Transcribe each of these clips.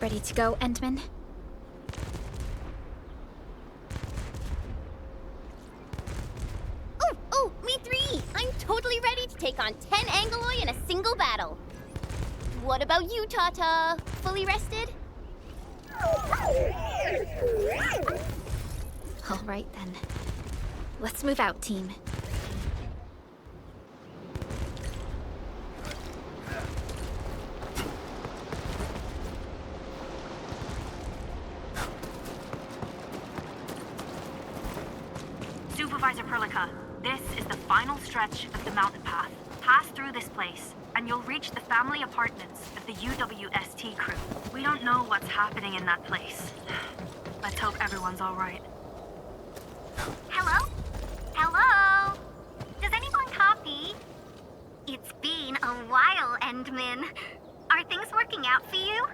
Ready to go, Endman? Oh, me three! I'm totally ready to take on 10 Angoloi in a single battle. What about you, Tata? Fully rested? All right, then. Let's move out, team. Supervisor Perlica, this is the final stretch of the mountain path. Pass through this place, and you'll reach the family apartments of the UWST crew. We don't know what's happening in that place. Let's hope everyone's all right. Hello? Hello? Does anyone copy? It's been a while, Endman. Are things working out for you?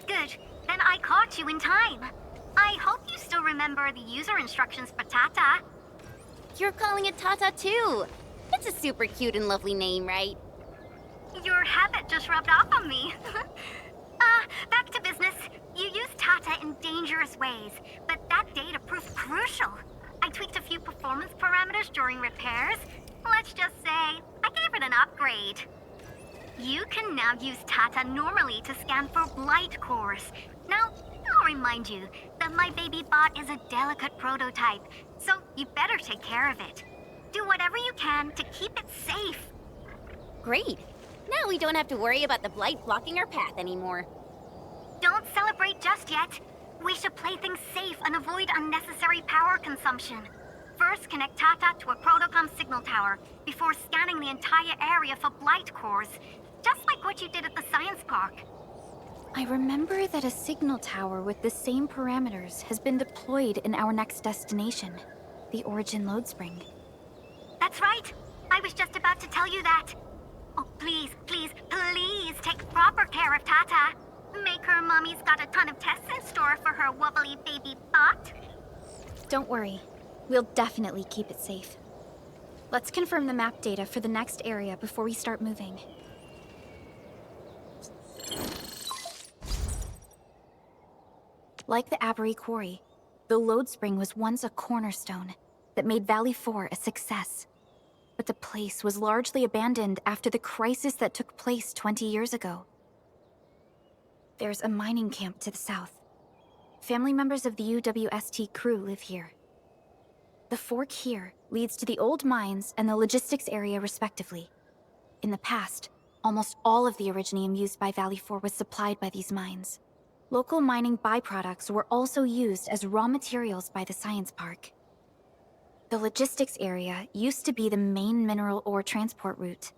Good. Then I caught you in time. I hope you still remember the user instructions for Tata. You're calling it Tata too. It's a super cute and lovely name, right? Your habit just rubbed off on me. Back to business. You used Tata in dangerous ways, but that data proved crucial. I tweaked a few performance parameters during repairs. Let's just say, I gave it an upgrade. You can now use Tata normally to scan for blight cores. Now, I'll remind you that my baby bot is a delicate prototype, so you better take care of it. Do whatever you can to keep it safe. Great. Now we don't have to worry about the blight blocking our path anymore. Don't celebrate just yet. We should play things safe and avoid unnecessary power consumption. First, connect Tata to a Protocom signal tower before scanning the entire area for blight cores, just like what you did at the science park. I remember that a signal tower with the same parameters has been deployed in our next destination, the Origin Load Spring. That's right. I was just about to tell you that. Oh, please, please, please take proper care of Tata. Make her mommy's got a ton of tests in store for her wobbly baby bot. Don't worry. We'll definitely keep it safe. Let's confirm the map data for the next area before we start moving. Like the Abery Quarry, the Load Spring was once a cornerstone that made Valley 4 a success. But the place was largely abandoned after the crisis that took place 20 years ago. There's a mining camp to the south. Family members of the UWST crew live here. The fork here leads to the old mines and the logistics area respectively. In the past, almost all of the Originium used by Valley 4 was supplied by these mines. Local mining byproducts were also used as raw materials by the science park. The logistics area used to be the main mineral ore transport route.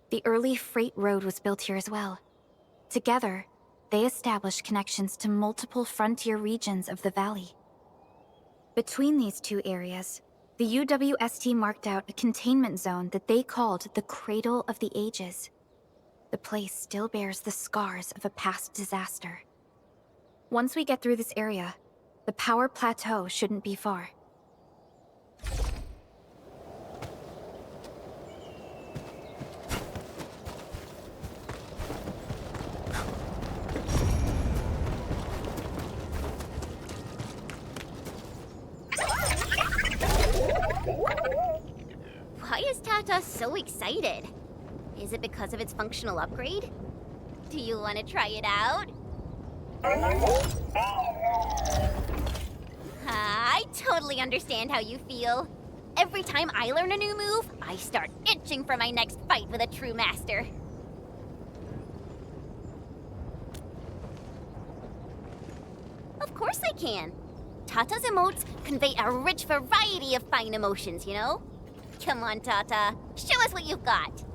The early freight road was built here as well. Together, they established connections to multiple frontier regions of the valley. Between these two areas, the UWST marked out a containment zone that they called the Cradle of the Ages. The place still bears the scars of a past disaster. Once we get through this area, the power plateau shouldn't be far. Why is Tata so excited? Is it because of its functional upgrade? Do you want to try it out? I totally understand how you feel. Every time I learn a new move, I start itching for my next fight with a true master. Of course I can. Tata's emotes convey a rich variety of fine emotions, you know? Come on, Tata. Show us what you've got.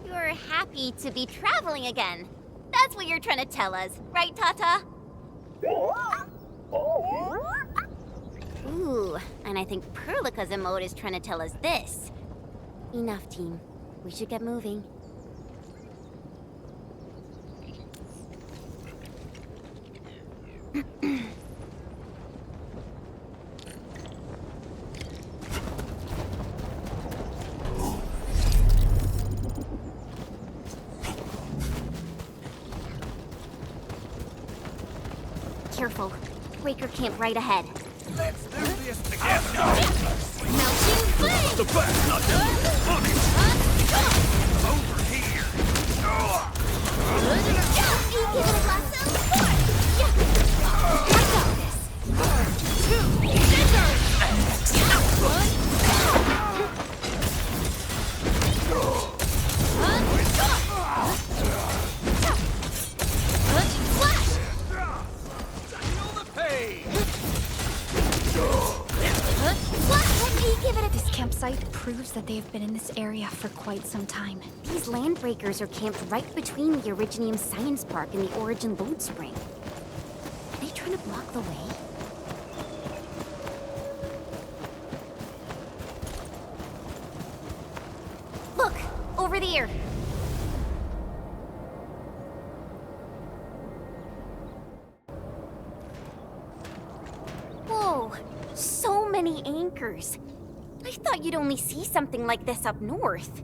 You're happy to be traveling again. That's what you're trying to tell us, right, Tata? Ooh, and I think Perlica's emote is trying to tell us this. Enough, team. We should get moving. careful. Breaker camp right ahead. Let's do this together. Melting flame! The back's not done. Look it. Over here. You give it a glass of support! I got this! Feel the pain. This campsite proves that they have been in this area for quite some time. These landbreakers are camped right between the Originium Science Park and the Origin Load Spring. Are they trying to block the way? Look! Over there! Whoa! So many anchors! I thought you'd only see something like this up north.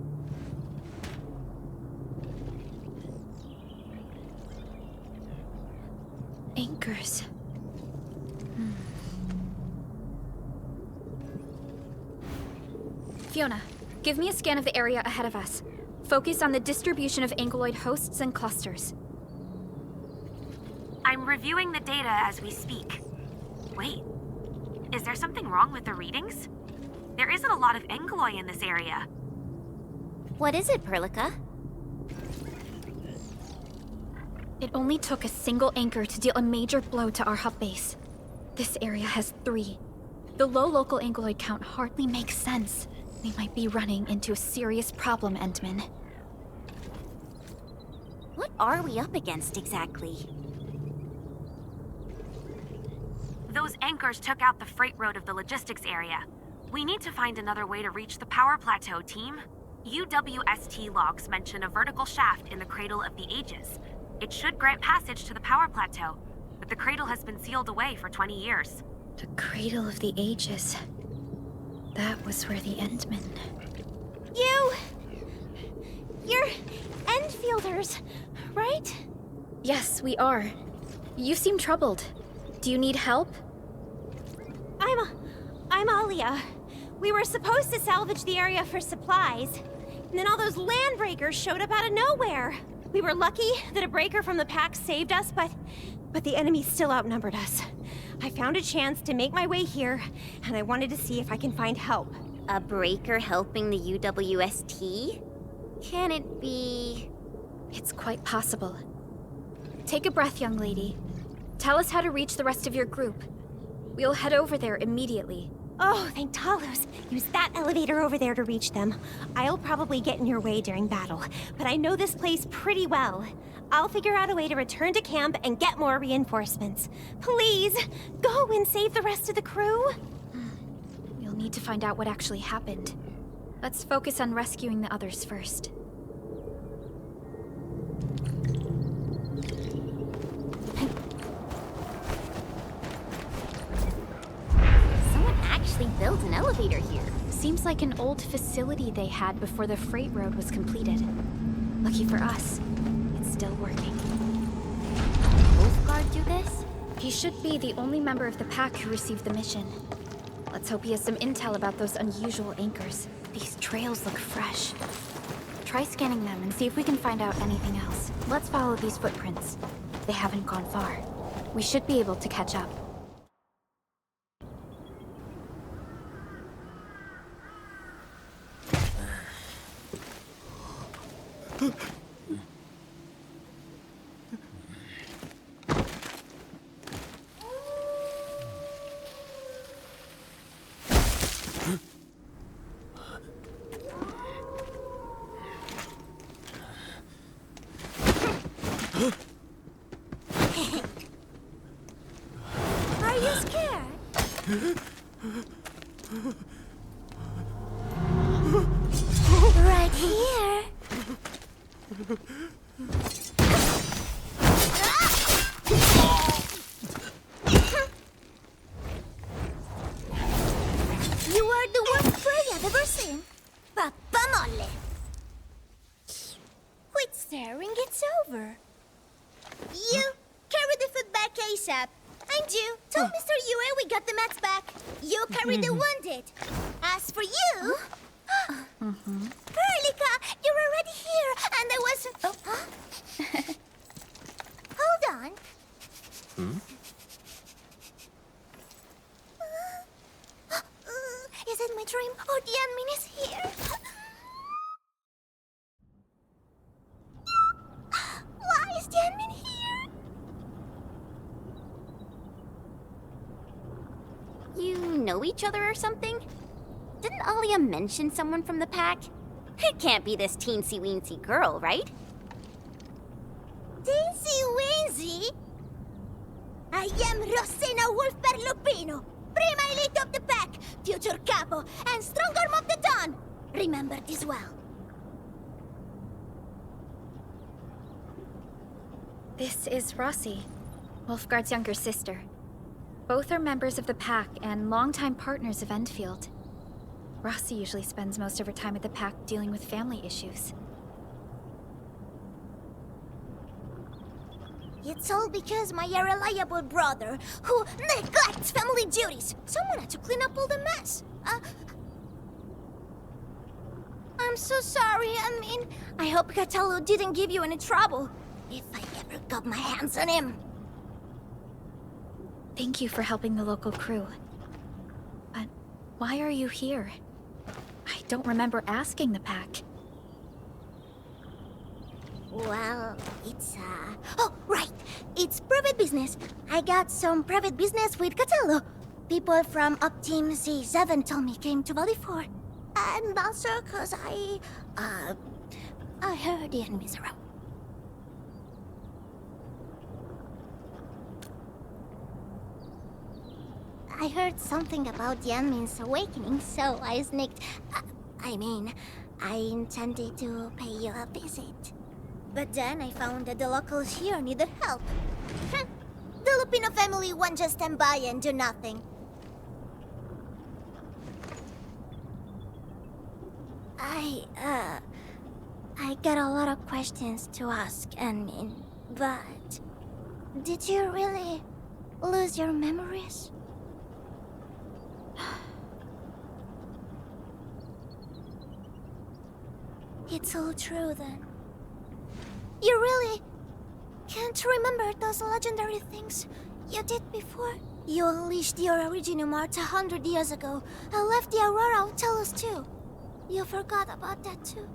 Anchors. Fiona, give me a scan of the area ahead of us. Focus on the distribution of ankyloid hosts and clusters. I'm reviewing the data as we speak. Wait, is there something wrong with the readings? There isn't a lot of ankyloi in this area. What is it, Perlica? It only took a single anchor to deal a major blow to our hub base. This area has 3. The low local ankyloid count hardly makes sense. We might be running into a serious problem, Entman. What are we up against exactly? Those anchors took out the freight road of the logistics area. We need to find another way to reach the power plateau, team. UWST logs mention a vertical shaft in the Cradle of the Ages. It should grant passage to the power plateau, but the cradle has been sealed away for 20 years. The Cradle of the Ages. That was where the Endmen... You're Endfielders, right? Yes, we are. You seem troubled. Do you need help? I'm Alia. We were supposed to salvage the area for supplies, and then all those landbreakers showed up out of nowhere. We were lucky that a breaker from the pack saved us, but the enemy still outnumbered us. I found a chance to make my way here, and I wanted to see if I can find help. A breaker helping the UWST? Can it be... It's quite possible. Take a breath, young lady. Tell us how to reach the rest of your group. We'll head over there immediately. Oh, thank Talos. Use that elevator over there to reach them. I'll probably get in your way during battle, but I know this place pretty well. I'll figure out a way to return to camp and get more reinforcements. Please, go and save the rest of the crew. We'll need to find out what actually happened. Let's focus on rescuing the others first. Someone actually built an elevator here. Seems like an old facility they had before the freight road was completed. Lucky for us, it's still working. Wolfguard do this? He should be the only member of the pack who received the mission. Let's hope he has some intel about those unusual anchors. These trails look fresh. Try scanning them and see if we can find out anything else. Let's follow these footprints. They haven't gone far. We should be able to catch up. Are you scared? Right here. You are the worst prey I've ever seen. Papa mole. Quit staring, it's over. You carry the food back ASAP. I'm Ju. Tell Mr. Yue we got the mats back. You carry the wounded. As for you... Perlica, you're already here, and I was... Hold on. Is it my dream, or the admin is here? Why is the admin here? You know each other or something? Didn't Alia mention someone from the pack? It can't be this teensy-weensy girl, right? Teensy-weensy? I am Rosina Wolfberg-Lupino, prima elite of the pack, future capo, and strong arm of the dawn. Remember this well. This is Rossi, Wolfgard's younger sister. Both are members of the pack and longtime partners of Endfield. Rossi usually spends most of her time at the pack dealing with family issues. It's all because my unreliable brother, who neglects family duties. Someone had to clean up all the mess. I'm so sorry. I hope Cataldo didn't give you any trouble. If I ever got my hands on him. Thank you for helping the local crew. But why are you here? I don't remember asking the pack. Well, it's, Oh, right! It's private business. I got some private business with Cataldo. People from Up Team C7 told me came to Valley 4. And also because I heard the enemies around. I heard something about the admin's awakening, so I sneaked... I intended to pay you a visit. But then I found that the locals here needed help. The Lupino family won't just stand by and do nothing. I got a lot of questions to ask, admin, but... Did you really lose your memories? It's all true, then. You really can't remember those legendary things you did before? You unleashed your Originium Art 100 years ago and left the Aurora of Telos too. You forgot about that too.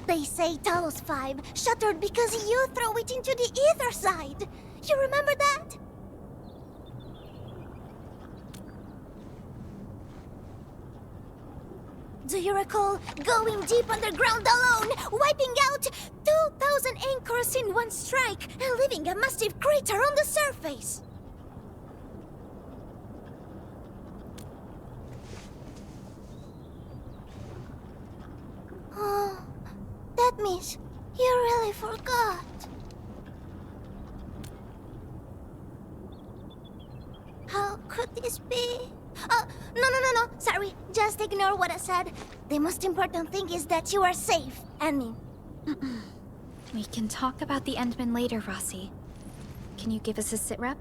They say Talos 5 shattered because you threw it into the ether side. You remember that? Do you recall going deep underground alone, wiping out 2,000 anchors in one strike, and leaving a massive crater on the surface? Oh, that means you really forgot. How could this be? No. Sorry, just ignore what I said. The most important thing is that you are safe, Annie. We can talk about the Endman later, Rossi. Can you give us a sitrep?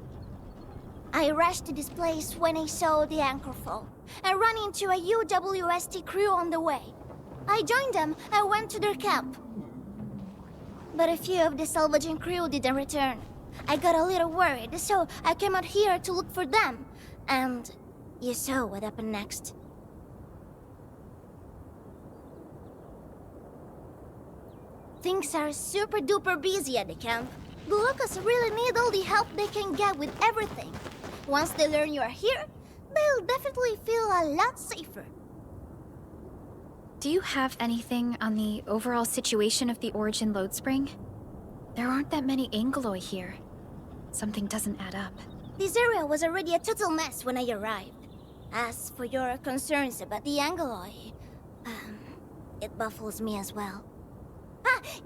I rushed to this place when I saw the anchor fall, and ran into a UWST crew on the way. I joined them and went to their camp. But a few of the salvaging crew didn't return. I got a little worried, so I came out here to look for them. And you saw what happened next. Things are super duper busy at the camp. The locals really need all the help they can get with everything. Once they learn you are here, they'll definitely feel a lot safer. Do you have anything on the overall situation of the Origin load spring? There aren't that many Angeloi here. Something doesn't add up. This area was already a total mess when I arrived. As for your concerns about the Angeloi, it baffles me as well.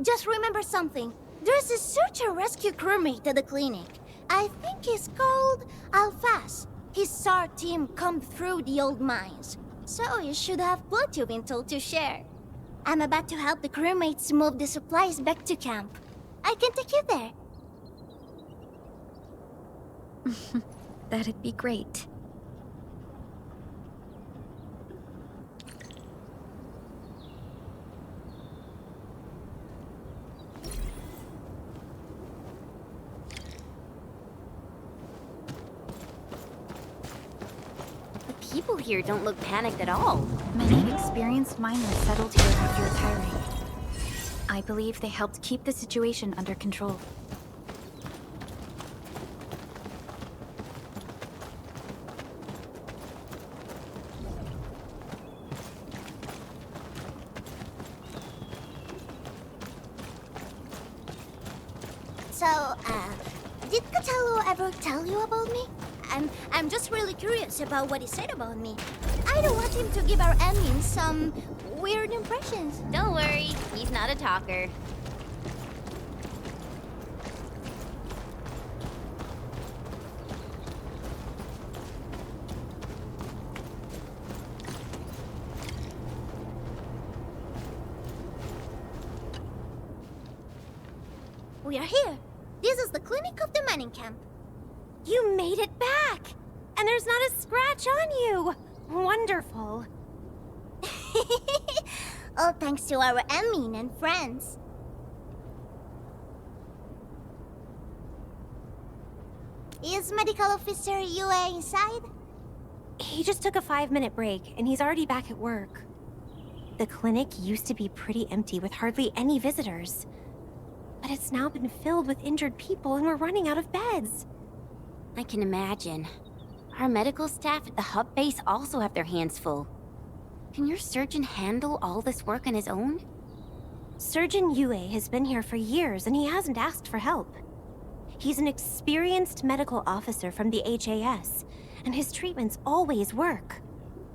Just remember something. There's a search and rescue crewmate at the clinic. I think he's called Alphas. His SAR team combed through the old mines. So you should have plenty of intel to share. I'm about to help the crewmates move the supplies back to camp. I can take you there. That'd be great. The people here don't look panicked at all. Many experienced miners settled here after retiring. I believe they helped keep the situation under control. So, did Catello ever tell you about me? I'm just really curious about what he said about me. I don't want him to give our admin some weird impressions. Don't worry, he's not a talker. We are here. This is the clinic of the mining camp. You made it back! And there's not a scratch on you! Wonderful. All thanks to our admin and friends. Is Medical Officer UA inside? He just took a 5-minute break, and he's already back at work. The clinic used to be pretty empty with hardly any visitors. But it's now been filled with injured people, and we're running out of beds. I can imagine. Our medical staff at the hub base also have their hands full. Can your surgeon handle all this work on his own? Surgeon Yue has been here for years, and he hasn't asked for help. He's an experienced medical officer from the HAS, and his treatments always work.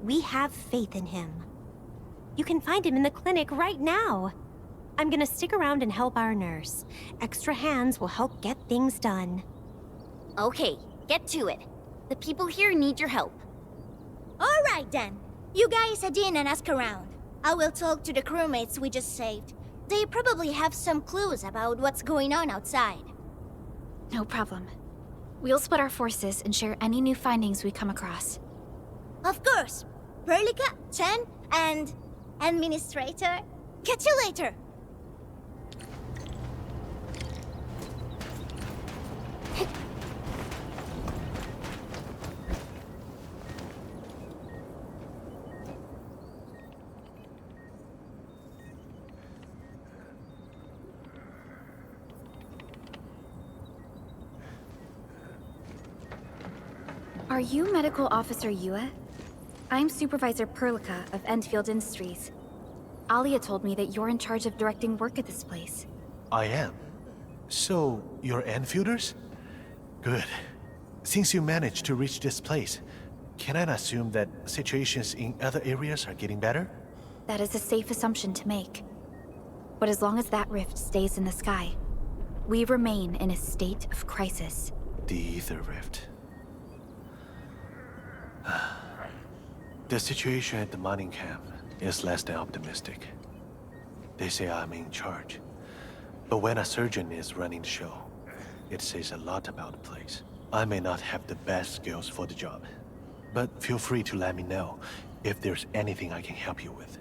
We have faith in him. You can find him in the clinic right now. I'm gonna stick around and help our nurse. Extra hands will help get things done. Okay, get to it. The people here need your help. All right then. You guys head in and ask around. I will talk to the crewmates we just saved. They probably have some clues about what's going on outside. No problem. We'll split our forces and share any new findings we come across. Of course. Perlica, Chen, and Administrator. Catch you later. Are you Medical Officer Yue? I'm Supervisor Perlica of Endfield Industries. Alia told me that you're in charge of directing work at this place. I am. So, you're Enfielders? Good. Since you managed to reach this place, can I assume that situations in other areas are getting better? That is a safe assumption to make. But as long as that rift stays in the sky, we remain in a state of crisis. The Ether Rift. The situation at the mining camp is less than optimistic. They say I'm in charge. But when a surgeon is running the show, it says a lot about the place. I may not have the best skills for the job, but feel free to let me know if there's anything I can help you with.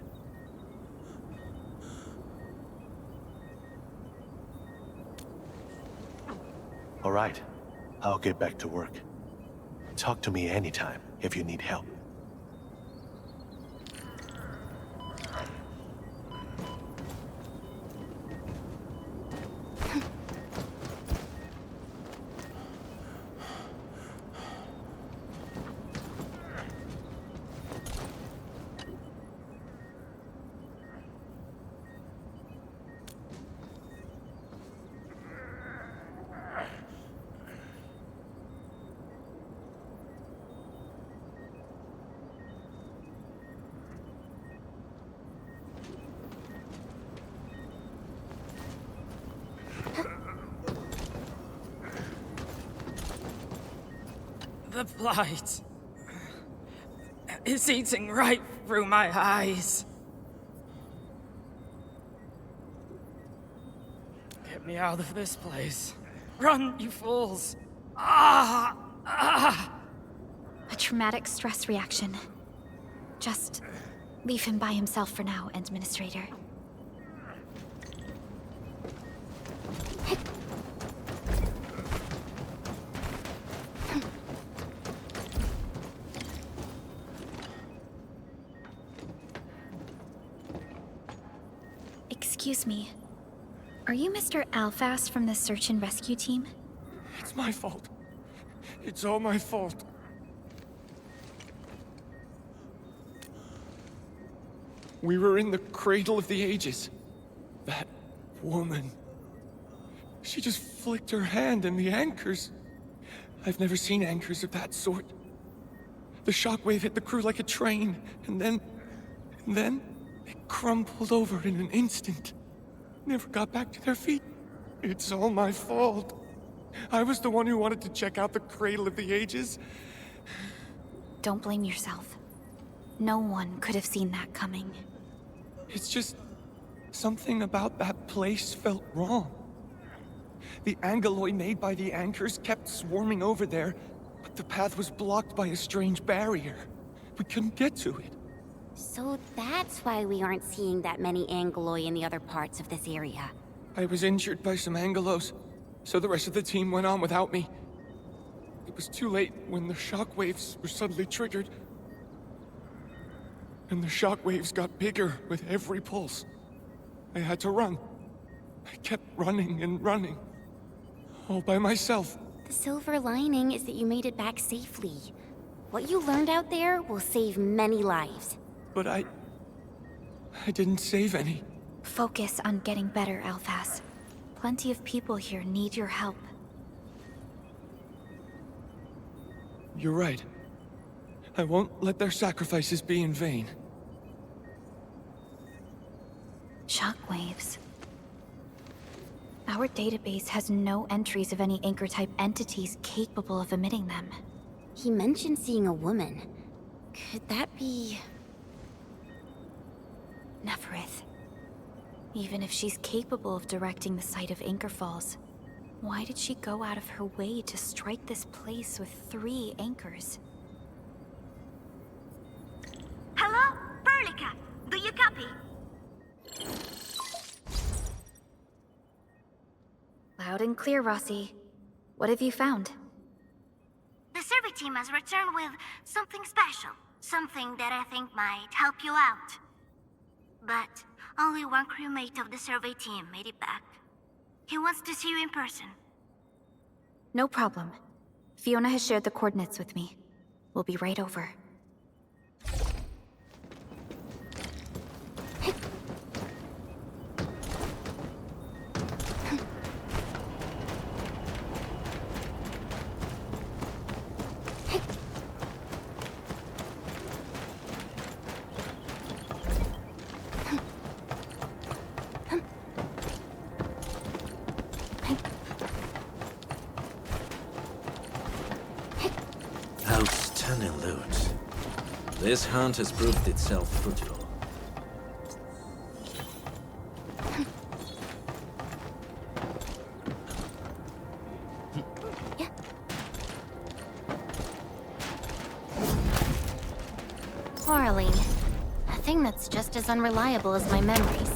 All right, I'll get back to work. Talk to me anytime if you need help. The blight is eating right through my eyes. me out of this place. Run, you fools! Ah! Ah! A traumatic stress reaction. Just leave him by himself for now, Administrator. Excuse me. Are you Mr. Alfast from the search and rescue team? It's my fault. It's all my fault. We were in the cradle of the ages. That woman. She just flicked her hand and the anchors. I've never seen anchors of that sort. The shockwave hit the crew like a train, and then it crumpled over in an instant. Never got back to their feet. It's all my fault. I was the one who wanted to check out the cradle of the ages. Don't blame yourself. No one could have seen that coming. It's just something about that place felt wrong. The angeloi made by the anchors kept swarming over there, but the path was blocked by a strange barrier. We couldn't get to it. So that's why we aren't seeing that many angeloi in the other parts of this area. I was injured by some angelos, so the rest of the team went on without me. It was too late when the shockwaves were suddenly triggered. And the shockwaves got bigger with every pulse. I had to run. I kept running and running. All by myself. The silver lining is that you made it back safely. What you learned out there will save many lives. But I didn't save any. Focus on getting better, Alphas. Plenty of people here need your help. You're right. I won't let their sacrifices be in vain. Shockwaves. Our database has no entries of any anchor-type entities capable of emitting them. He mentioned seeing a woman. Could that be... Neferith. Even if she's capable of directing the site of anchor falls, why did she go out of her way to strike this place with 3 anchors? Hello? Perlica, do you copy? Loud and clear, Rossi. What have you found? The survey team has returned with something special. Something that I think might help you out. But only one crewmate of the survey team made it back. He wants to see you in person. No problem. Fiona has shared the coordinates with me. We'll be right over. Outstanding loot. This hunt has proved itself fruitful. Quarreling. A thing that's just as unreliable as my memories.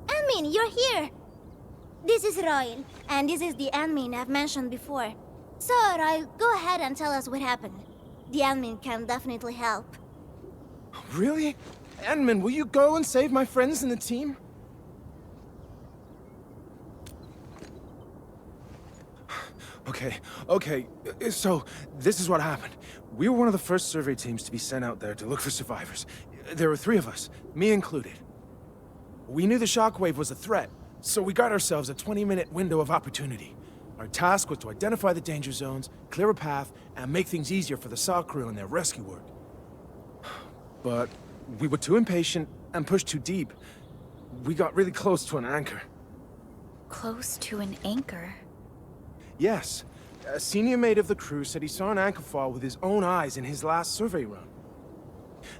Admin, you're here! This is Royal, and this is the admin I've mentioned before. So, Royal, go ahead and tell us what happened. The admin can definitely help. Really? Admin, will you go and save my friends in the team? Okay, so this is what happened. We were one of the first survey teams to be sent out there to look for survivors. There were 3 of us, me included. We knew the shockwave was a threat, so we got ourselves a 20-minute window of opportunity. Our task was to identify the danger zones, clear a path, and make things easier for the SAW crew and their rescue work. but we were too impatient and pushed too deep. We got really close to an anchor. Close to an anchor? Yes. A senior mate of the crew said he saw an anchor fall with his own eyes in his last survey run.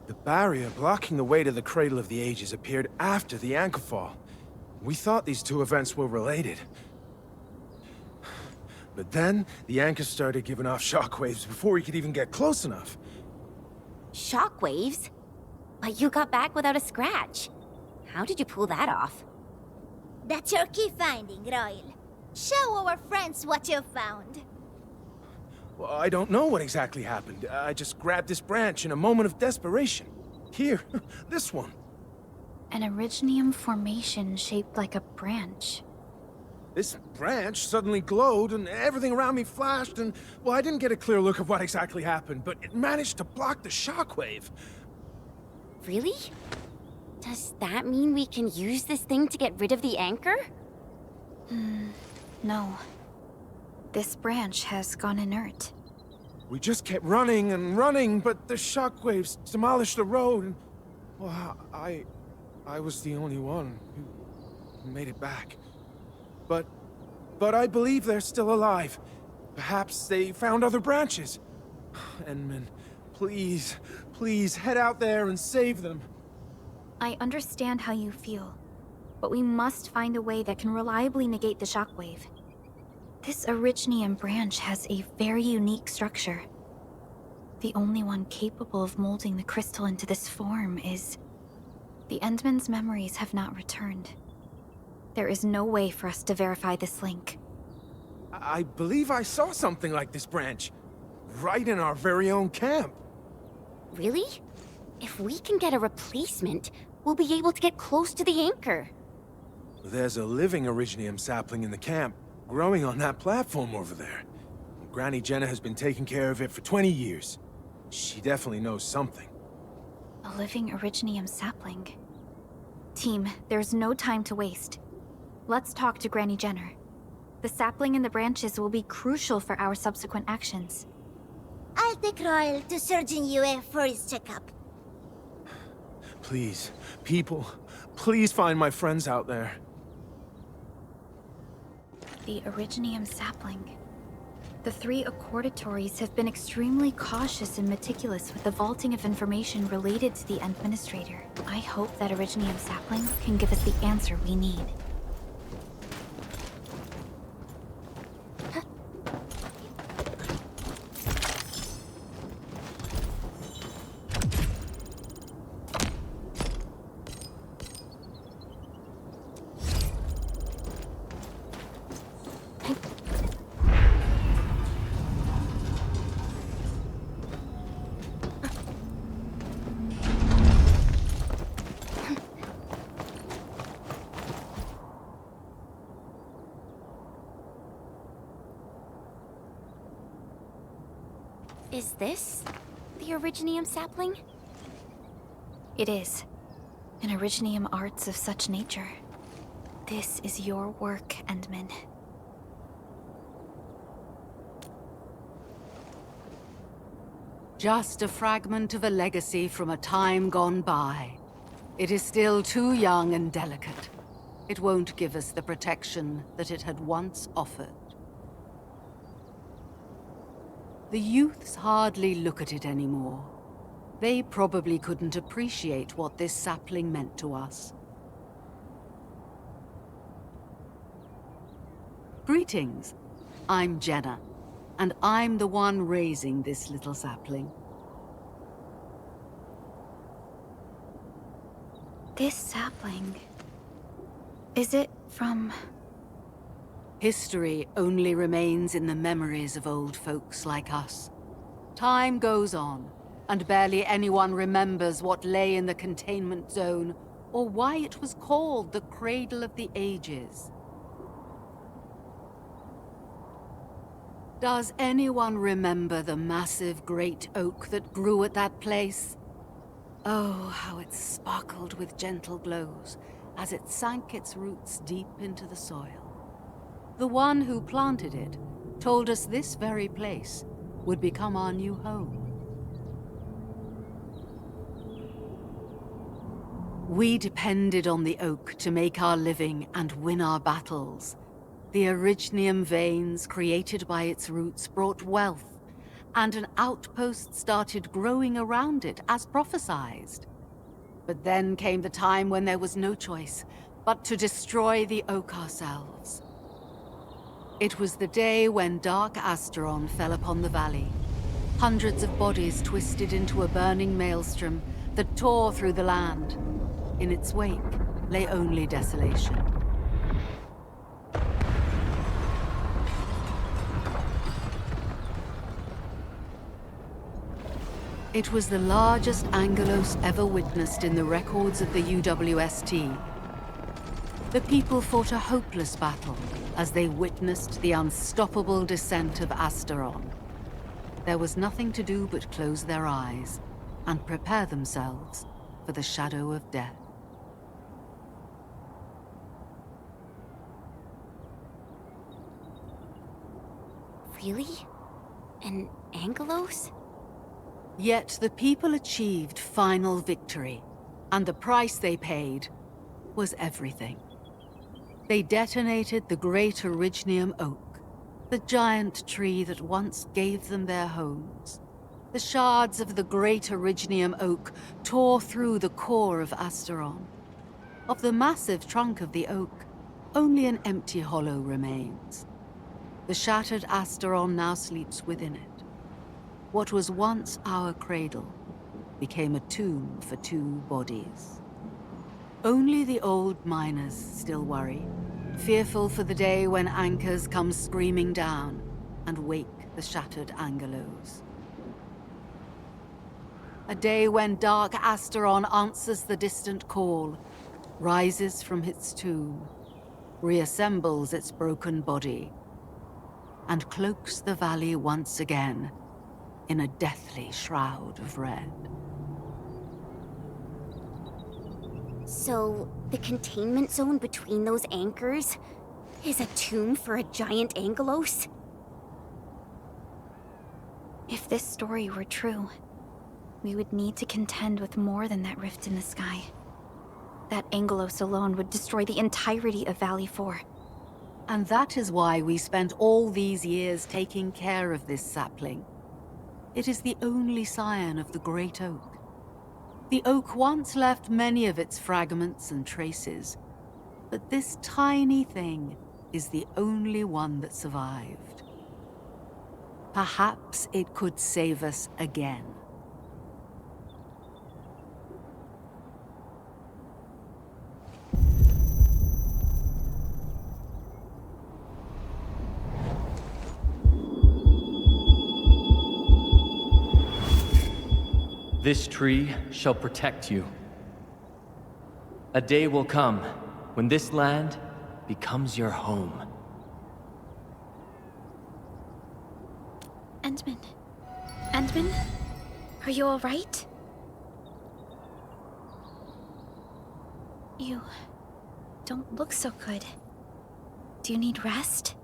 The barrier blocking the way to the Cradle of the Ages appeared after the anchor fall. We thought these two events were related. But then, the anchor started giving off shockwaves before we could even get close enough. Shockwaves? But you got back without a scratch. How did you pull that off? That's your key finding, Royal. Show our friends what you found. Well, I don't know what exactly happened. I just grabbed this branch in a moment of desperation. Here, this one. An Originium formation shaped like a branch. This branch suddenly glowed and everything around me flashed and, well, I didn't get a clear look of what exactly happened, but it managed to block the shockwave. Really? Does that mean we can use this thing to get rid of the anchor? No. This branch has gone inert. We just kept running and running, but the shockwaves demolished the road and, well, I was the only one who made it back. But I believe they're still alive. Perhaps they found other branches. Endman, please, please head out there and save them. I understand how you feel, but we must find a way that can reliably negate the shockwave. This Originium branch has a very unique structure. The only one capable of molding the crystal into this form is... The Endman's memories have not returned. There is no way for us to verify this link. I believe I saw something like this branch. Right in our very own camp. Really? If we can get a replacement, we'll be able to get close to the anchor. There's a living Originium sapling in the camp, growing on that platform over there. Granny Jenna has been taking care of it for 20 years. She definitely knows something. A living Originium sapling. Team, there's no time to waste. Let's talk to Granny Jenner. The sapling and the branches will be crucial for our subsequent actions. I'll take Royal to Surgeon Yue for his checkup. Please, people, please find my friends out there. The Originium sapling. The 3 accordatories have been extremely cautious and meticulous with the vaulting of information related to the Administrator. I hope that Originium sapling can give us the answer we need. Is this the Originium sapling? It is. An Originium arts of such nature. This is your work, Endman. Just a fragment of a legacy from a time gone by. It is still too young and delicate. It won't give us the protection that it had once offered. The youths hardly look at it anymore. They probably couldn't appreciate what this sapling meant to us. Greetings. I'm Jenna, and I'm the one raising this little sapling. This sapling... Is it from... History only remains in the memories of old folks like us. Time goes on, and barely anyone remembers what lay in the containment zone, or why it was called the Cradle of the Ages. Does anyone remember the massive great oak that grew at that place? Oh, how it sparkled with gentle glows as it sank its roots deep into the soil. The one who planted it told us this very place would become our new home. We depended on the oak to make our living and win our battles. The Originium veins created by its roots brought wealth, and an outpost started growing around it as prophesized. But then came the time when there was no choice but to destroy the oak ourselves. It was the day when dark Asteron fell upon the valley. Hundreds of bodies twisted into a burning maelstrom that tore through the land. In its wake lay only desolation. It was the largest Angelos ever witnessed in the records of the UWST. The people fought a hopeless battle as they witnessed the unstoppable descent of Asteron. There was nothing to do but close their eyes and prepare themselves for the shadow of death. Really? An Angelos? Yet the people achieved final victory, and the price they paid was everything. They detonated the great Originium oak, the giant tree that once gave them their homes. The shards of the great Originium oak tore through the core of Asteron. Of the massive trunk of the oak, only an empty hollow remains. The shattered Asteron now sleeps within it. What was once our cradle became a tomb for two bodies. Only the old miners still worry, fearful for the day when anchors come screaming down and wake the shattered Angelos. A day when dark Asteron answers the distant call, rises from its tomb, reassembles its broken body, and cloaks the valley once again in a deathly shroud of red. So, the containment zone between those anchors is a tomb for a giant Angelos? If this story were true, we would need to contend with more than that rift in the sky. That Angelos alone would destroy the entirety of Valley 4. And that is why we spent all these years taking care of this sapling. It is the only scion of the Great Oak. The oak once left many of its fragments and traces, but this tiny thing is the only one that survived. Perhaps it could save us again. This tree shall protect you. A day will come when this land becomes your home. Endman? Endman? Are you all right? You don't look so good. Do you need rest?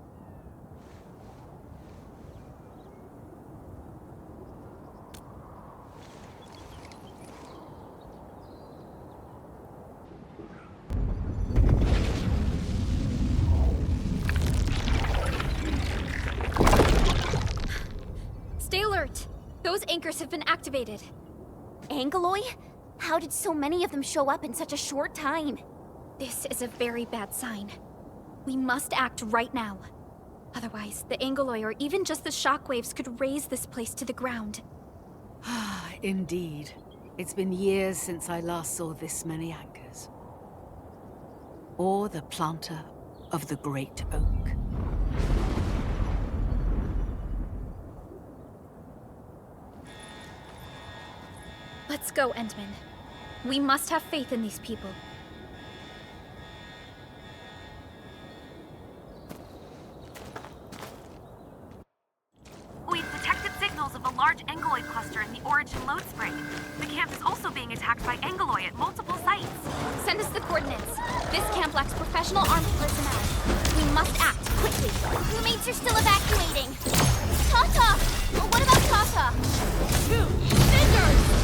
Stay alert! Those anchors have been activated. Angeloi? How did so many of them show up in such a short time? This is a very bad sign. We must act right now. Otherwise, the Angeloi or even just the shockwaves could raze this place to the ground. Indeed. It's been years since I last saw this many anchors. Or the planter of the Great Oak. Let's go, Endman. We must have faith in these people. We've detected signals of a large Angeloid cluster in the Origin load spring. The camp is also being attacked by Angeloi at multiple sites. Send us the coordinates. This camp lacks professional armed personnel. We must act quickly. Crewmates are still evacuating. Tata! Oh, what about Tata? Shoot! Fingers!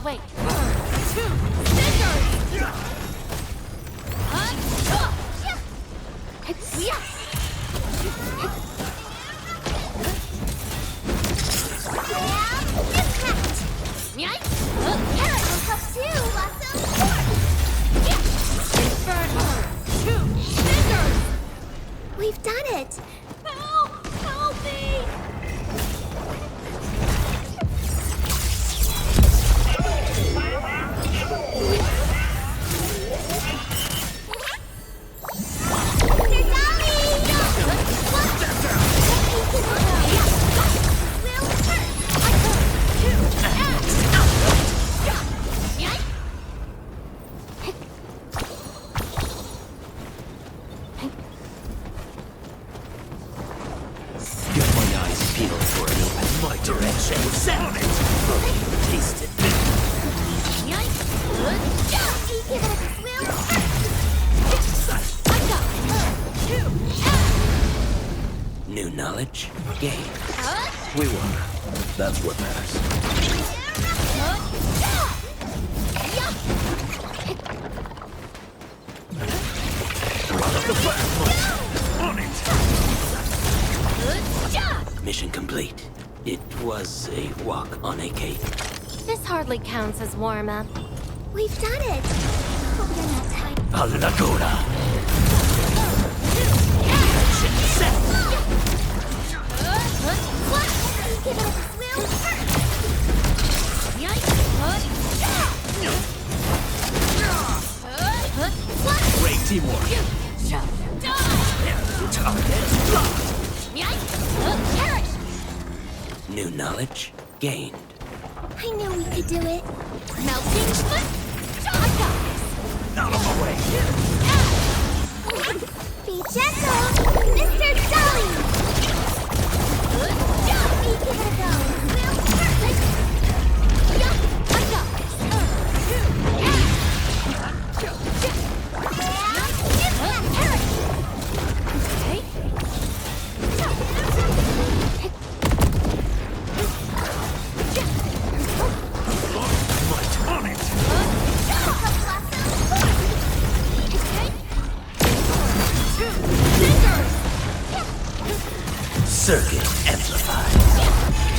Shockwave! 2 scissors! We've done it! Help! Help me! Got my eyes peeled for an open my direction. Sound it! Taste it. New knowledge gained. We won. That's what matters. One of the first on it. Mission complete. It was a walk on a cake. This hardly counts as warm-up. We've done it! Hope you're not tired. Allagora. Set. Give it a swim! Great teamwork. Target locked. New knowledge gained. I knew we could do it. Melting foot! Out of my way. Be gentle, Mr. Dolly! Give it a go. Circuit amplified.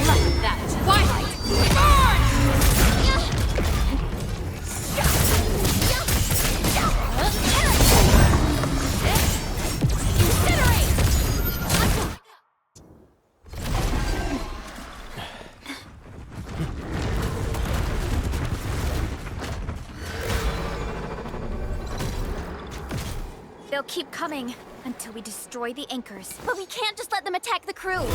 Like that. Twilight! Burn! They'll keep coming until we destroy the anchors. But we can't just let them attack the crew.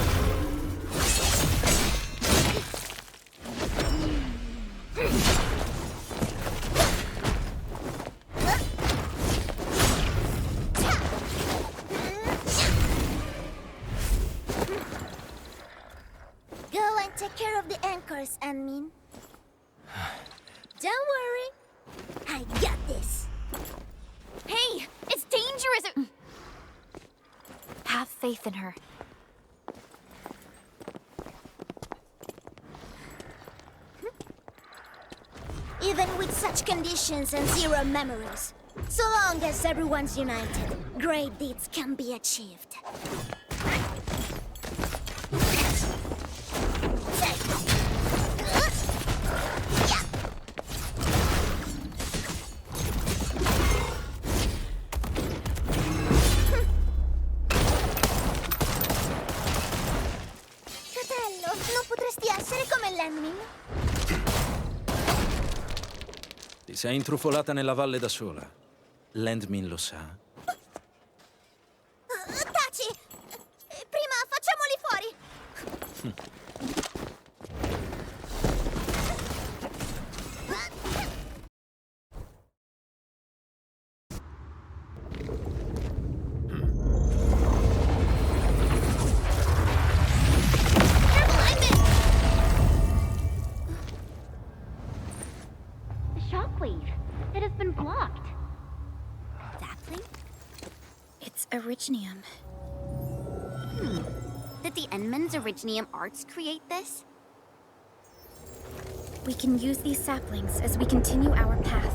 Go and take care of the anchors, Anmin. Don't worry. I got this. Hey, it's dangerous! Have faith in her. Even with such conditions and zero memories, so long as everyone's united, great deeds can be achieved. Fratello, non potresti essere come l'Enmin? Ti sei intrufolata nella valle da sola. Landmin lo sa. Taci! Prima facciamoli fuori! The shockwave. It has been blocked. That thing? It's Originium. Did the Endman's Originium arts create this? We can use these saplings as we continue our path.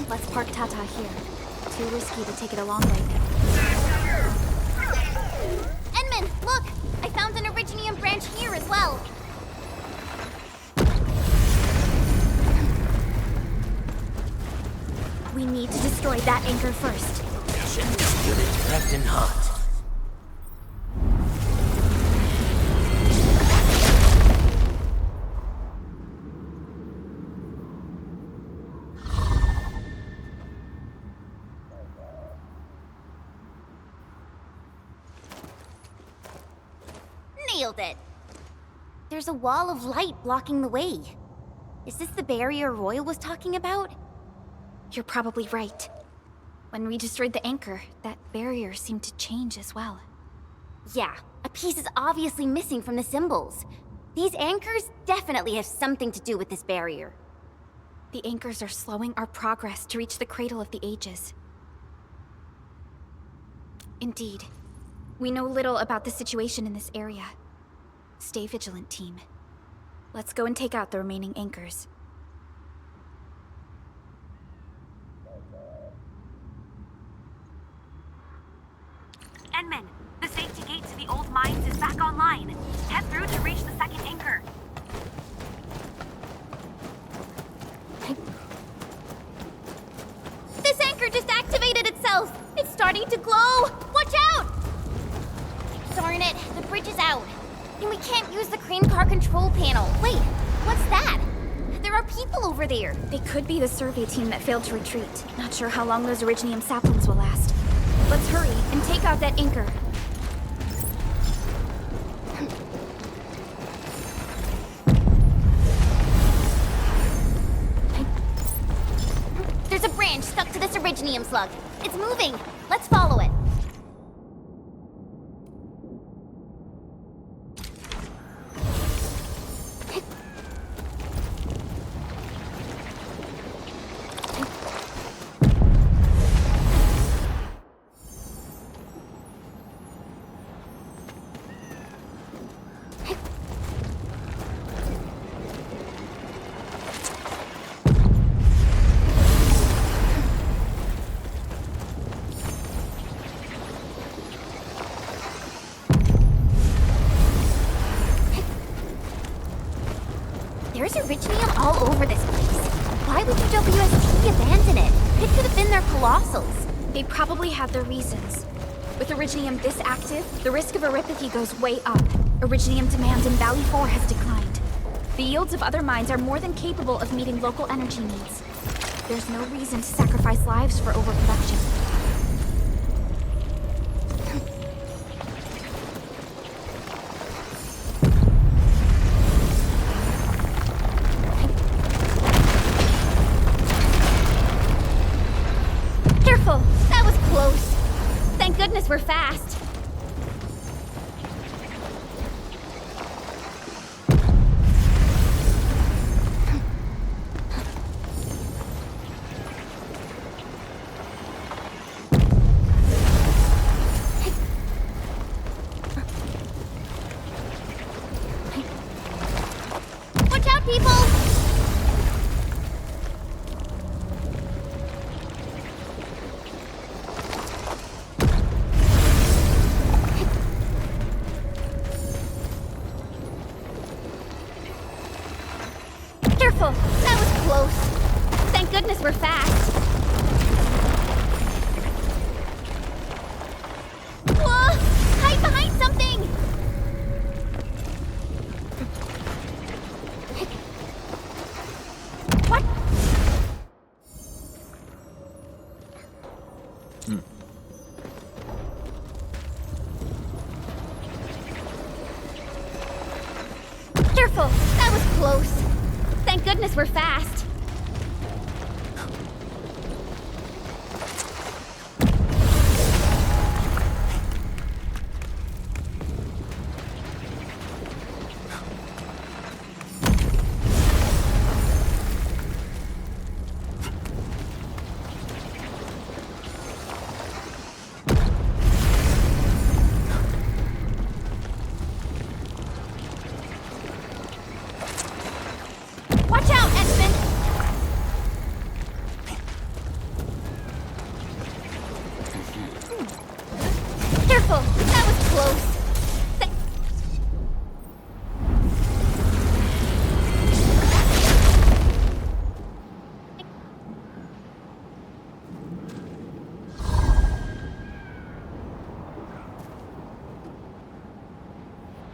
Let's park Tata here. Too risky to take it a long way. Enman, look! I found an Originium branch here as well. We need to destroy that anchor first. Mission unit prepped and hot. Nailed it. There's a wall of light blocking the way. Is this the barrier Royal was talking about? You're probably right. When we destroyed the anchor, that barrier seemed to change as well. Yeah, a piece is obviously missing from the symbols. These anchors definitely have something to do with this barrier. The anchors are slowing our progress to reach the Cradle of the Ages. Indeed. We know little about the situation in this area. Stay vigilant, team. Let's go and take out the remaining anchors. Enman, the safety gate to the old mines is back online. Head through to reach the second anchor. This anchor just activated itself! It's starting to glow! Watch out! Darn it, the bridge is out. And we can't use the crane car control panel. Wait, what's that? There are people over there. They could be the survey team that failed to retreat. Not sure how long those Originium saplings will last. Let's hurry and take out that anchor. There's a branch stuck to this Originium slug. It's moving. Let's follow it. There's Originium all over this place. Why would WTF abandon it? It could have been their colossals. They probably had their reasons. With Originium this active, the risk of eripathy goes way up. Originium demand in Valley 4 has declined. The yields of other mines are more than capable of meeting local energy needs. There's no reason to sacrifice lives for overproduction. Careful! That was close. Thank goodness we're fast. Watch out, people! Careful! That was close. Thank goodness we're fast. Whoa! Hide behind something! What? Careful! That was close. Thank goodness we're fast. Watch out, Edmund! Careful! That was close!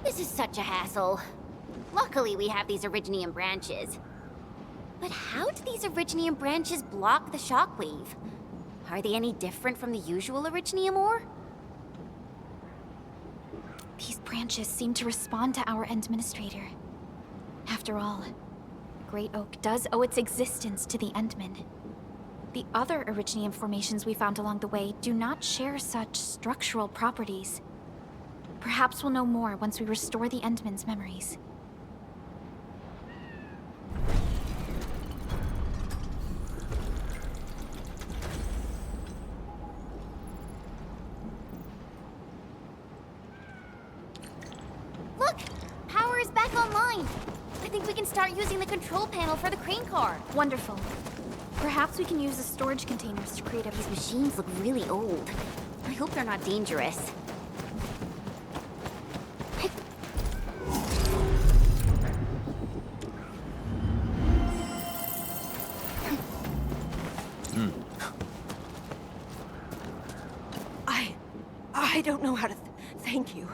This is such a hassle. Luckily, we have these Originium branches. But how do these Originium branches block the shockwave? Are they any different from the usual Originium ore? These branches seem to respond to our Endministrator. After all, the Great Oak does owe its existence to the Endmen. The other Originium formations we found along the way do not share such structural properties. Perhaps we'll know more once we restore the Endmen's memories. Look! Power is back online! I think we can start using the control panel for the crane car. Wonderful. Perhaps we can use the storage containers to create a... These machines look really old. I hope they're not dangerous. I don't know how to thank you.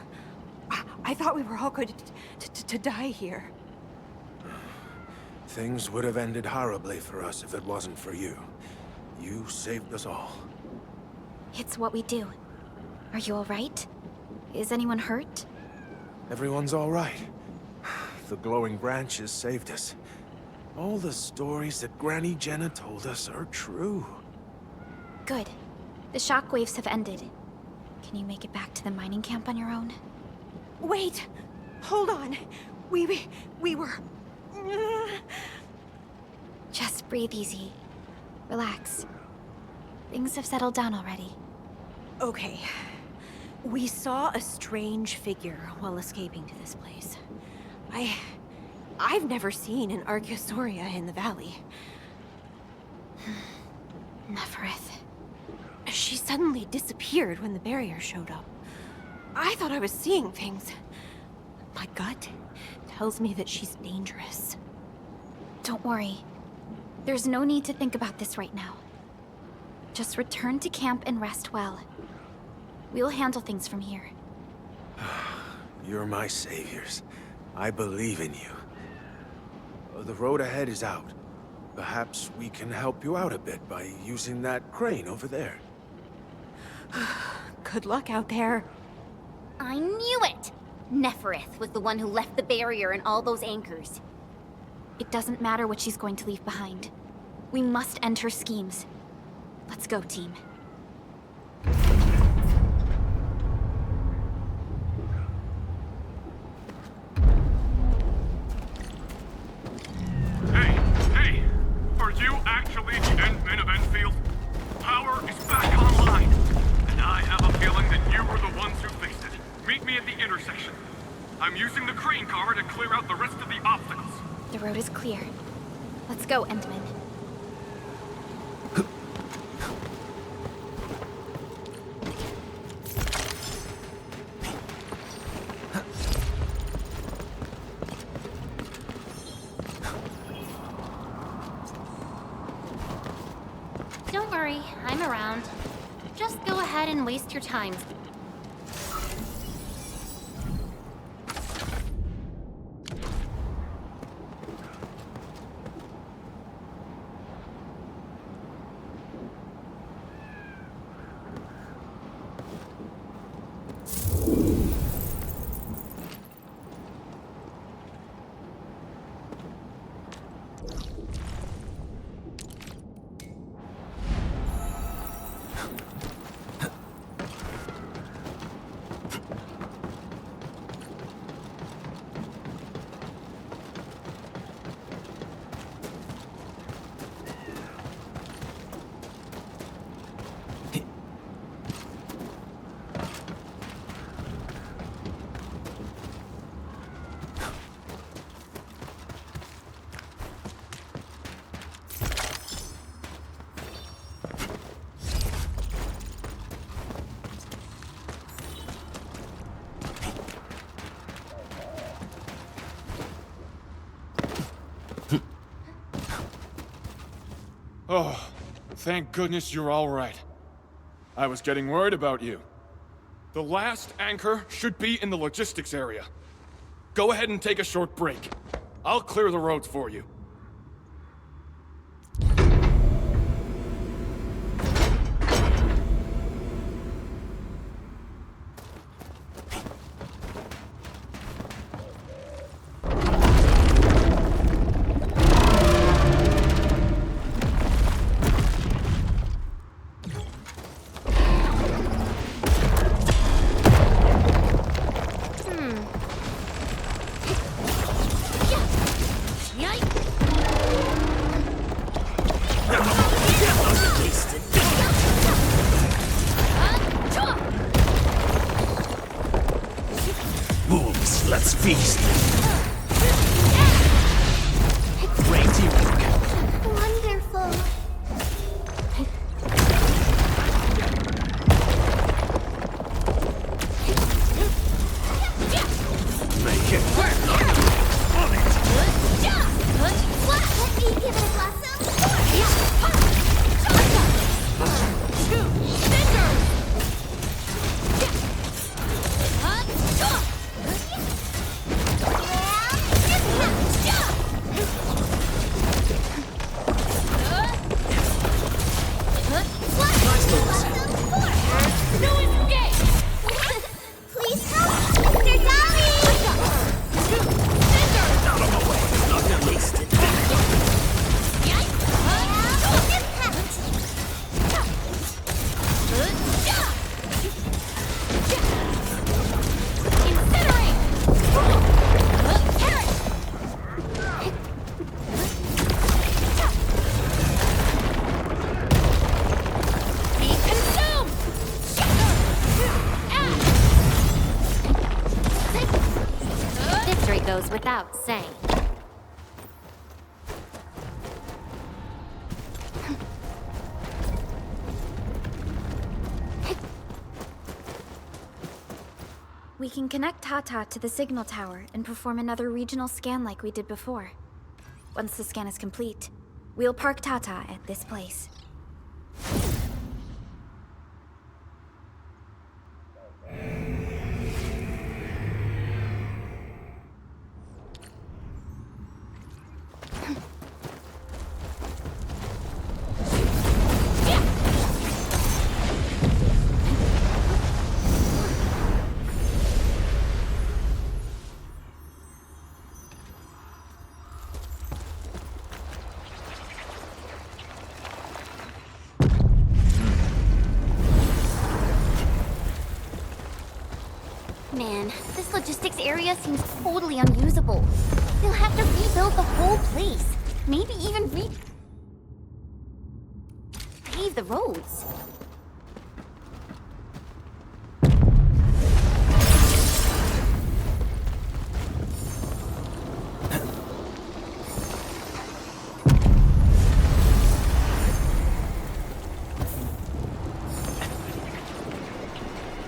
I thought we were all going to die here. Things would have ended horribly for us if it wasn't for you. You saved us all. It's what we do. Are you all right? Is anyone hurt? Everyone's all right. The glowing branches saved us. All the stories that Granny Jenna told us are true. Good. The shockwaves have ended. Can you make it back to the mining camp on your own? Wait! Hold on. We were... Just breathe easy. Relax. Things have settled down already. Okay. We saw a strange figure while escaping to this place. I've never seen an Archaeosauria in the valley. Neferith. She suddenly disappeared when the barrier showed up. I thought I was seeing things. My gut tells me that she's dangerous. Don't worry. There's no need to think about this right now. Just return to camp and rest well. We'll handle things from here. You're my saviors. I believe in you. The road ahead is out. Perhaps we can help you out a bit by using that crane over there. Good luck out there. I knew it! Neferith was the one who left the barrier and all those anchors. It doesn't matter what she's going to leave behind. We must end her schemes. Let's go, team. Hey! Are you actually the Endmen of Endfield? Power is back online, and I have a feeling that you were the ones who fixed it. Meet me at the intersection. I'm using the crane car to clear out the rest of the obstacles. The road is clear. Let's go, Endman. Don't worry, I'm around. Just go ahead and waste your time. Oh, thank goodness you're all right. I was getting worried about you. The last anchor should be in the logistics area. Go ahead and take a short break. I'll clear the roads for you. Wolves, let's feast. Great teamwork. Wonderful. Make it work. On it. Let me give it a blossom. Please help, Mr. Dolly! Out of my way. Not the least. Victory goes without saying. We can connect Tata to the signal tower and perform another regional scan like we did before. Once the scan is complete, we'll park Tata at this place. Man, this logistics area seems totally unusable. They'll have to rebuild the whole place. Maybe even pave the roads.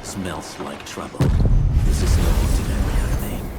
Smells like trouble. This is no ordinary thing.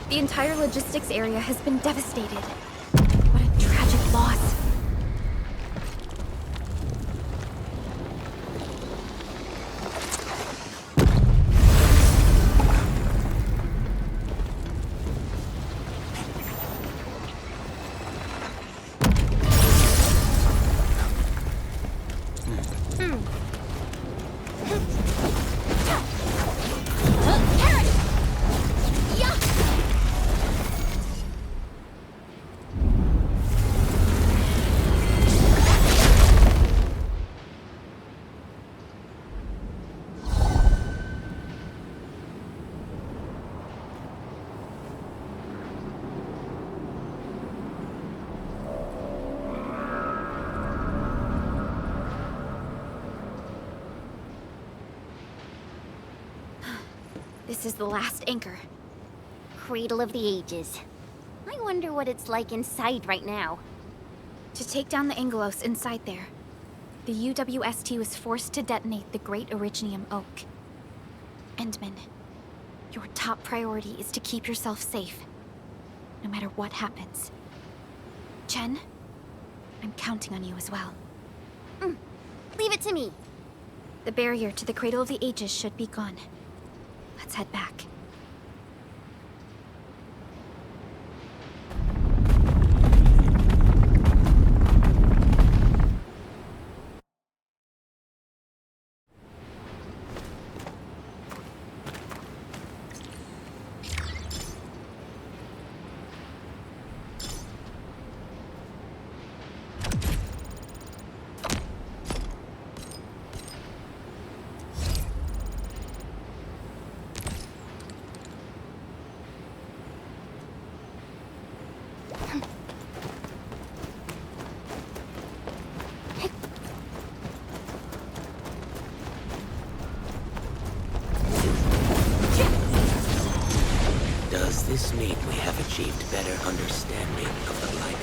The entire logistics area has been devastated. What a tragic loss. This is the last anchor. Cradle of the Ages. I wonder what it's like inside right now. To take down the Angelos inside there, the UWST was forced to detonate the Great Originium Oak. Endman, your top priority is to keep yourself safe, no matter what happens. Chen, I'm counting on you as well. Leave it to me. The barrier to the Cradle of the Ages should be gone. Let's head back. Does this mean we have achieved better understanding of the light?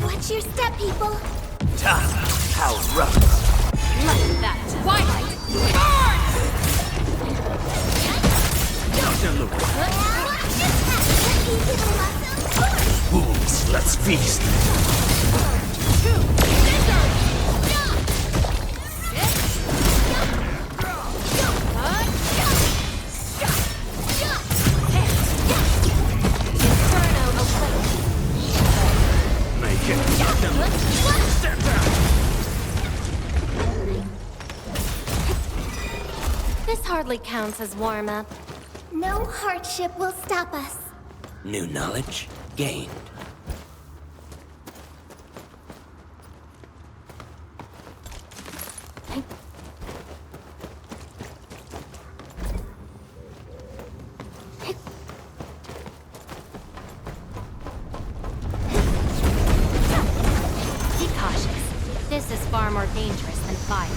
Watch your step, people! Tana, how rough! Like that. Twilight! Wolves, let's feast! Make it! Step down! This hardly counts as warm-up. No hardship will stop us. New knowledge gained. Be cautious. This is far more dangerous than fire.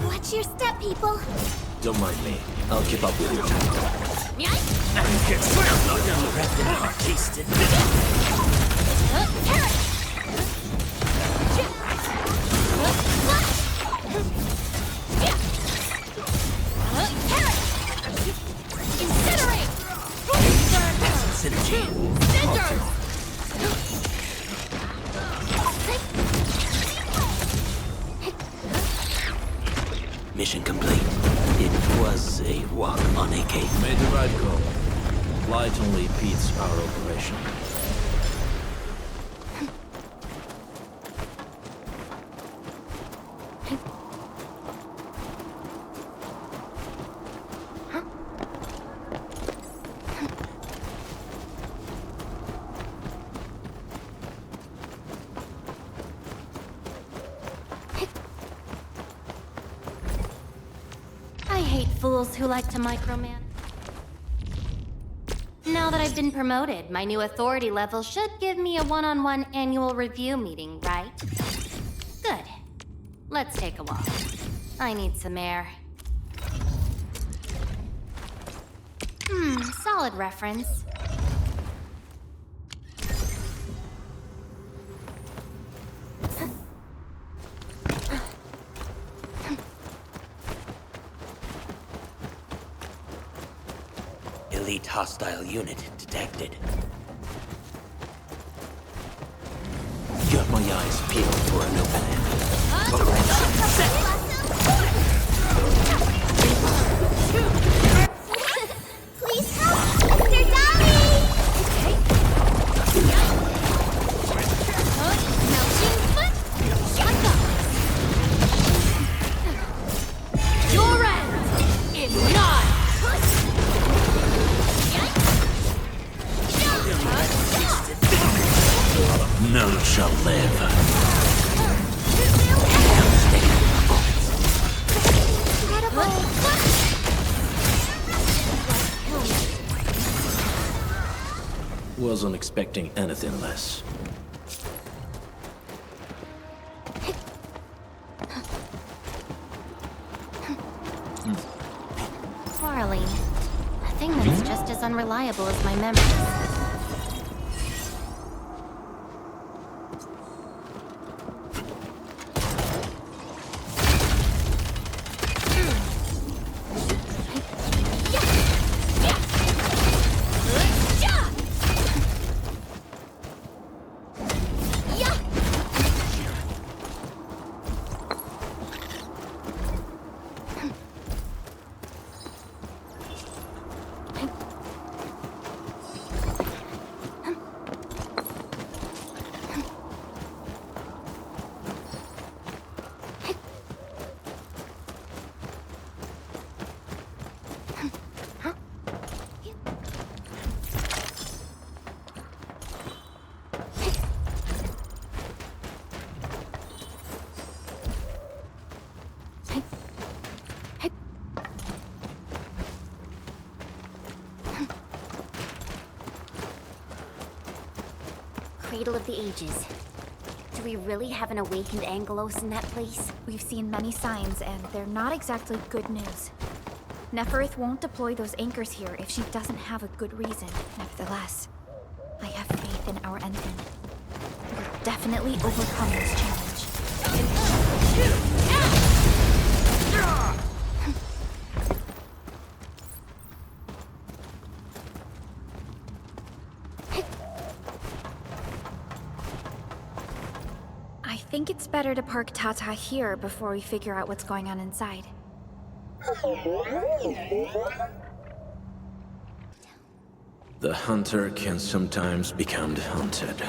Watch your step, people! Don't mind me. I'll keep up with you. And get slammed wrapped in hot tasted. Synergy. Mission complete. It was a walk on a cake. Made the right call. Light only impedes our operation. I hate fools who like to micromanage. Now that I've been promoted, my new authority level should give me a one-on-one annual review meeting, right? Good. Let's take a walk. I need some air. Solid reference. Elite hostile unit detected. Got my eyes peeled for an opening. Please help, Mr. Dolly! Melting foot, shut up! Your end is not! None shall live. Wasn't expecting anything less. Quarreling. A thing that's just as unreliable as my memories. Cradle of the Ages. Do we really have an awakened Angelos in that place? We've seen many signs, and they're not exactly good news. Neferith won't deploy those anchors here if she doesn't have a good reason. Nevertheless, I have faith in our Endman. We'll definitely overcome this challenge. I think it's better to park Tata here before we figure out what's going on inside. The hunter can sometimes become the hunted.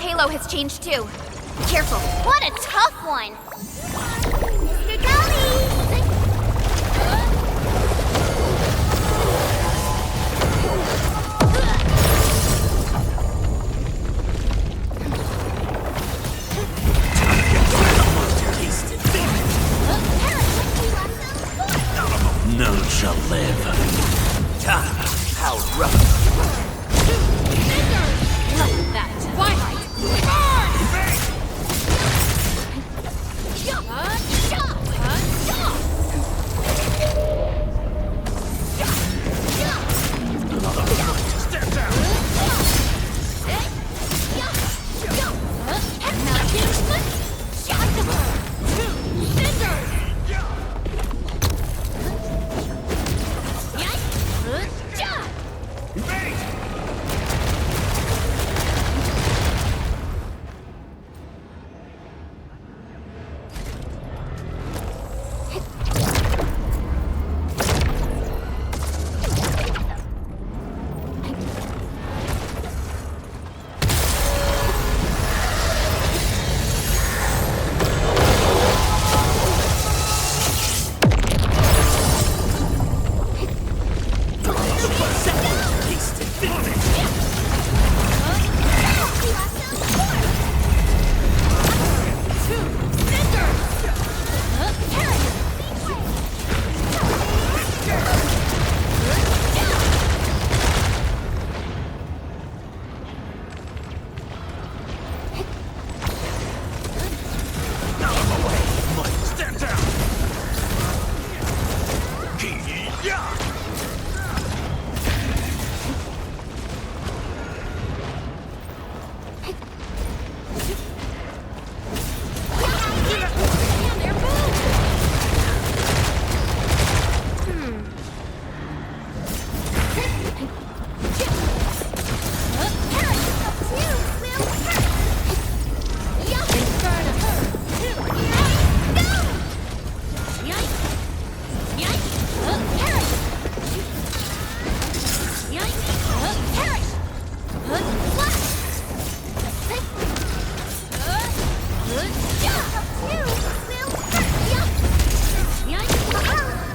halo has changed too. Be careful. What a tough one! Mr. Gully! None shall live. How rough.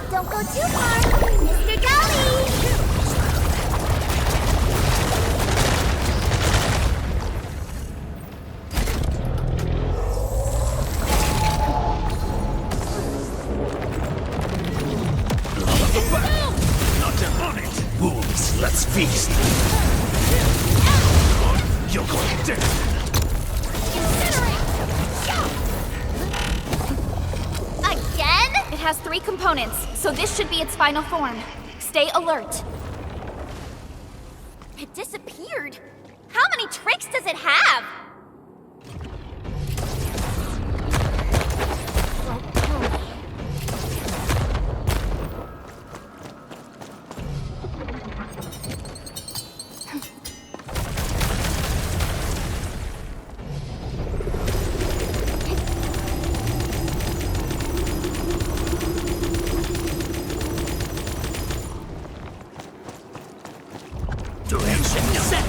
Don't go too far, Mr. Gully! Not on it. Wolves, let's feast. You're going down. Again? It has 3 components, so this should be its final form. Stay alert. It disappeared. How many tricks does it have? Direction set.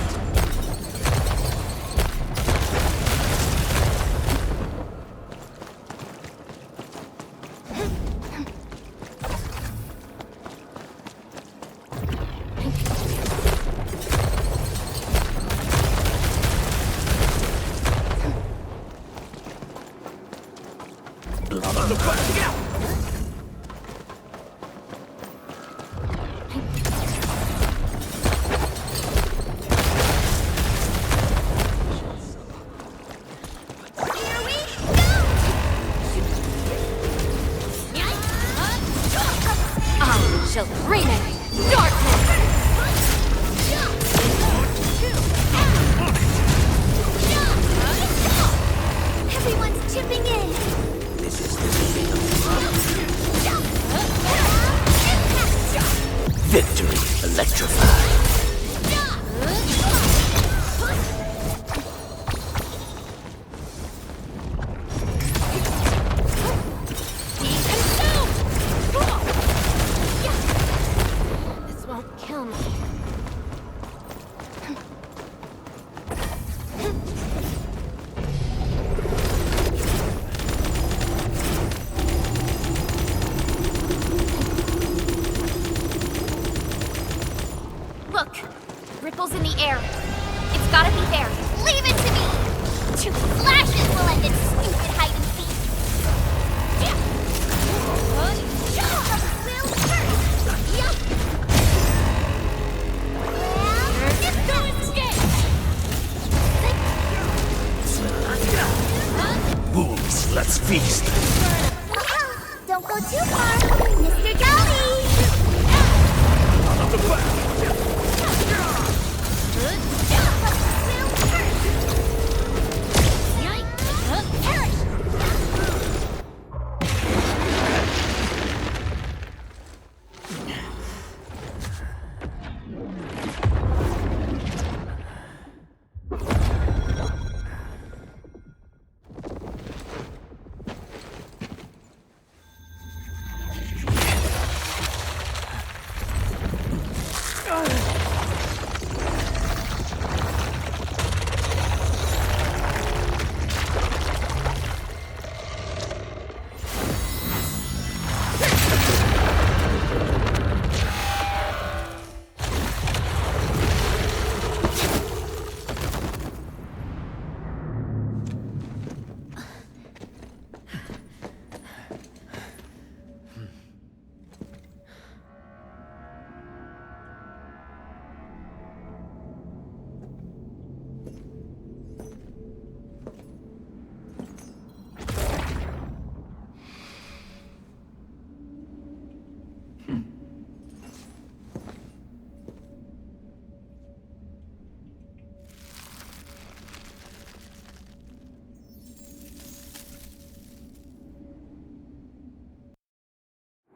Shall bring it. Darkness! Everyone's chipping in. This is the beginning of victory. Electrify. Kill me. signals in the air. It's gotta be there. Leave it to me! 2 flashes will end its stupid hide and seek. Wolves, let's feast. Don't go too far, Mr. Dolly! On the back.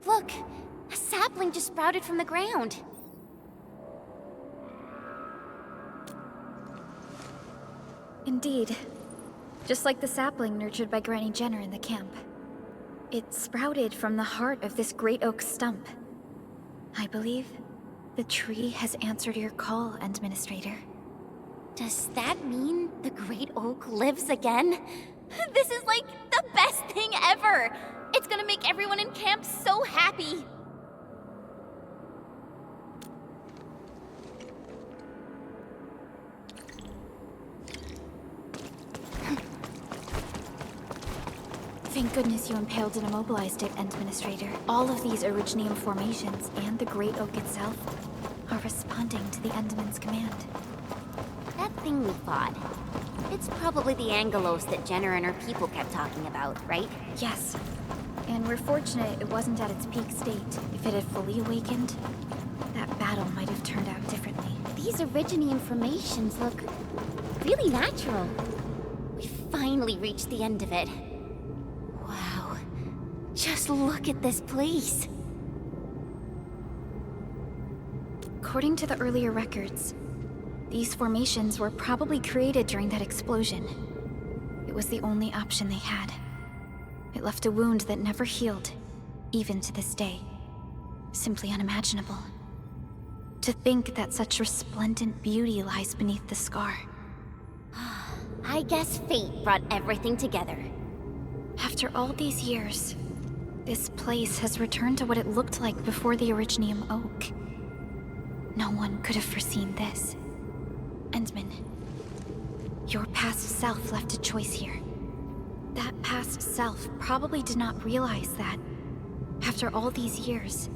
Look, a sapling just sprouted from the ground. Indeed. Just like the sapling nurtured by Granny Jenner in the camp. It sprouted from the heart of this great oak stump. I believe the tree has answered your call, Administrator. Does that mean the great oak lives again? This is like the best thing ever! It's gonna make everyone in camp so happy! Thank goodness you impaled and immobilized it, Administrator. All of these Originium formations and the Great Oak itself are responding to the Enderman's command. That thing we fought. It's probably the Angelos that Jenner and her people kept talking about, right? Yes. And we're fortunate it wasn't at its peak state. If it had fully awakened, that battle might have turned out differently. These Originium formations look really natural. We finally reached the end of it. Wow. Just look at this place. According to the earlier records, these formations were probably created during that explosion. It was the only option they had. It left a wound that never healed, even to this day. Simply unimaginable. To think that such resplendent beauty lies beneath the scar. I guess fate brought everything together. After all these years, this place has returned to what it looked like before the Originium Oak. No one could have foreseen this. Endman, your past self left a choice here. That past self probably did not realize that, after all these years,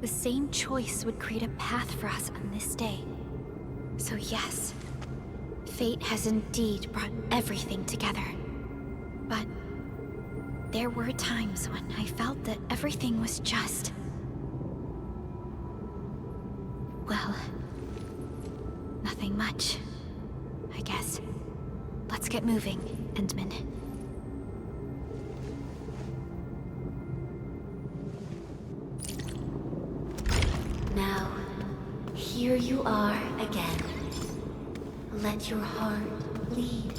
the same choice would create a path for us on this day. So yes, fate has indeed brought everything together. But there were times when I felt that everything was just... well, nothing much, I guess. Let's get moving, Endman. Now, here you are again. Let your heart lead,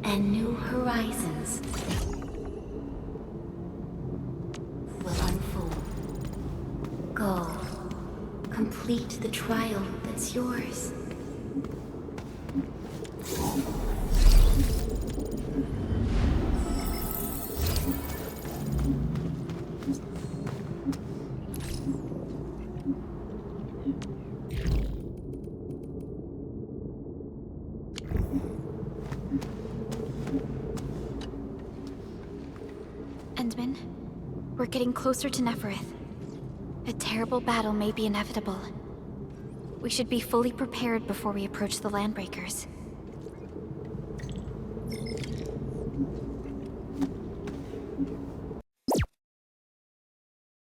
and new horizons will unfold. Go, complete the trial that's yours. We're getting closer to Neferith. A terrible battle may be inevitable. We should be fully prepared before we approach the Landbreakers.